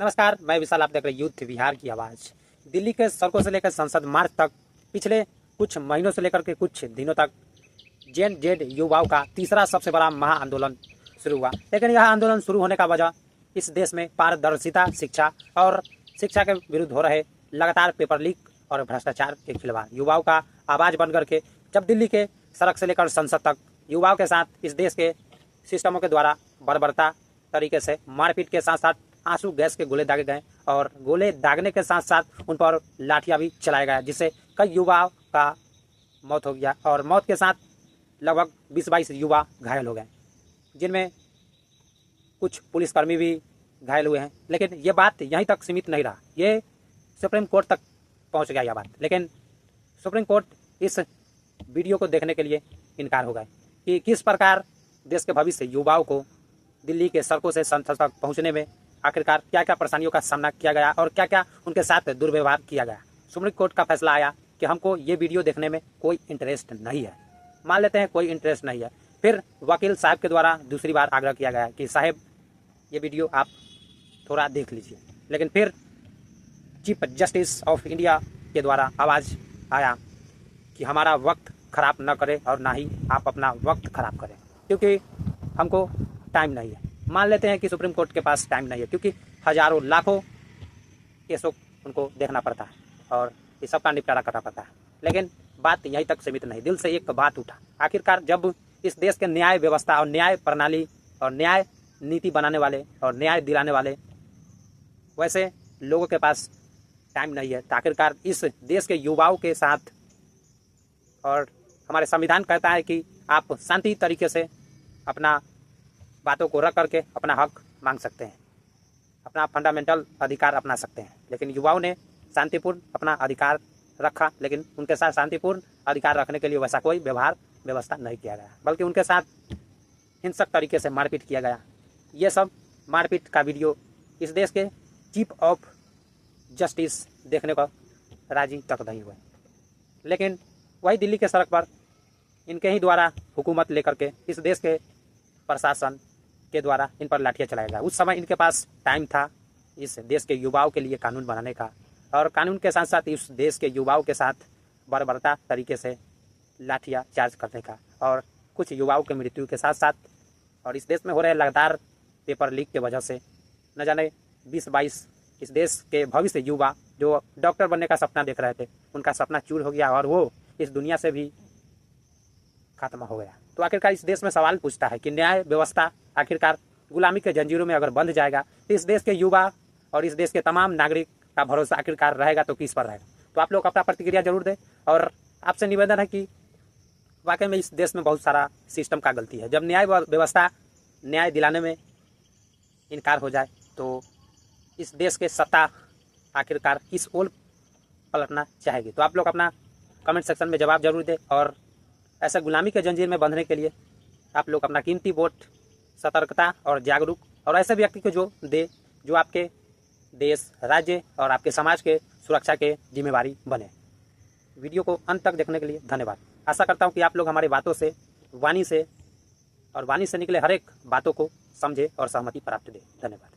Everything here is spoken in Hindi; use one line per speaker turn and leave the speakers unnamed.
नमस्कार, मैं विशाल। आप देख रहे यूथ बिहार की आवाज़। दिल्ली के सड़कों से लेकर संसद मार्ग तक पिछले कुछ महीनों से लेकर के कुछ दिनों तक जेन जेड युवाओं का तीसरा सबसे बड़ा महा आंदोलन शुरू हुआ। लेकिन यह आंदोलन शुरू होने का वजह इस देश में पारदर्शिता शिक्षा और शिक्षा के विरुद्ध हो रहे लगातार पेपर लीक और भ्रष्टाचार के खिलाफ युवाओं का आवाज़ बन करके जब दिल्ली के सड़क से लेकर संसद तक युवाओं के साथ इस देश के सिस्टमों के द्वारा बर्बरता तरीके से मारपीट के साथ साथ आंसू गैस के गोले दागे गए और गोले दागने के साथ साथ उन पर लाठियां भी चलाया गया, जिससे कई युवाओं का मौत हो गया और मौत के साथ लगभग 20-22 युवा घायल हो गए, जिनमें कुछ पुलिसकर्मी भी घायल हुए हैं। लेकिन ये बात यहीं तक सीमित नहीं रहा, ये सुप्रीम कोर्ट तक पहुंच गया यह बात। लेकिन सुप्रीम कोर्ट इस वीडियो को देखने के लिए इनकार हो गए कि किस प्रकार देश के भविष्य युवाओं को दिल्ली के सड़कों से संसद तक पहुंचने में आखिरकार क्या क्या परेशानियों का सामना किया गया और क्या क्या उनके साथ दुर्व्यवहार किया गया। सुप्रीम कोर्ट का फैसला आया कि हमको ये वीडियो देखने में कोई इंटरेस्ट नहीं है। मान लेते हैं कोई इंटरेस्ट नहीं है, फिर वकील साहब के द्वारा दूसरी बार आग्रह किया गया कि साहब ये वीडियो आप थोड़ा देख लीजिए। लेकिन फिर चीफ जस्टिस ऑफ इंडिया के द्वारा आवाज़ आया कि हमारा वक्त ख़राब न करें और ना ही आप अपना वक्त ख़राब करें, क्योंकि हमको टाइम नहीं है। मान लेते हैं कि सुप्रीम कोर्ट के पास टाइम नहीं है, क्योंकि हज़ारों लाखों केसों उनको देखना पड़ता है और इस सब का निपटारा करना पड़ता है। लेकिन बात यहीं तक सीमित नहीं, दिल से एक बात उठा। आखिरकार जब इस देश के न्याय व्यवस्था और न्याय प्रणाली और न्याय नीति बनाने वाले और न्याय दिलाने वाले वैसे लोगों के पास टाइम नहीं है, तो आखिरकार इस देश के युवाओं के साथ, और हमारे संविधान कहता है कि आप शांति तरीके से अपना बातों को रख करके अपना हक मांग सकते हैं, अपना फंडामेंटल अधिकार अपना सकते हैं। लेकिन युवाओं ने शांतिपूर्ण अपना अधिकार रखा, लेकिन उनके साथ शांतिपूर्ण अधिकार रखने के लिए वैसा कोई व्यवस्था नहीं किया गया, बल्कि उनके साथ हिंसक तरीके से मारपीट किया गया। ये सब मारपीट का वीडियो इस देश के चीफ ऑफ जस्टिस देखने को राजी तक नहीं हुए। लेकिन वही दिल्ली के सड़क पर इनके ही द्वारा हुकूमत लेकर के इस देश के प्रशासन के द्वारा इन पर लाठियाँ चलाया गया। उस समय इनके पास टाइम था इस देश के युवाओं के लिए कानून बनाने का, और कानून के साथ साथ इस देश के युवाओं के साथ बर्बरता तरीके से लाठियाँ चार्ज करने का, और कुछ युवाओं की मृत्यु के साथ साथ और इस देश में हो रहे लगातार पेपर लीक की वजह से न जाने 20-22 इस देश के भविष्य युवा जो डॉक्टर बनने का सपना देख रहे थे, उनका सपना चूर हो गया और वो इस दुनिया से भी खत्म हो गया। तो आखिरकार इस देश में सवाल पूछता है कि न्याय व्यवस्था आखिरकार गुलामी के जंजीरों में अगर बंध जाएगा तो इस देश के युवा और इस देश के तमाम नागरिक का भरोसा आखिरकार रहेगा तो किस पर रहेगा। तो आप लोग अपना प्रतिक्रिया जरूर दें, और आपसे निवेदन है कि वाकई में इस देश में बहुत सारा सिस्टम का गलती है। जब न्याय व्यवस्था न्याय दिलाने में इनकार हो जाए तो इस देश के सत्ता आखिरकार किस ओर पलटना चाहेगी। तो आप लोग अपना कमेंट सेक्शन में जवाब जरूर दें, और ऐसा गुलामी के जंजीर में बंधने के लिए आप लोग अपना कीमती वोट सतर्कता और जागरूक और ऐसे व्यक्ति को जो दे जो आपके देश, राज्य और आपके समाज के सुरक्षा के जिम्मेवारी बने। वीडियो को अंत तक देखने के लिए धन्यवाद। आशा करता हूँ कि आप लोग हमारी बातों से, वाणी से निकले हर एक बातों को समझे और सहमति प्राप्त दे। धन्यवाद।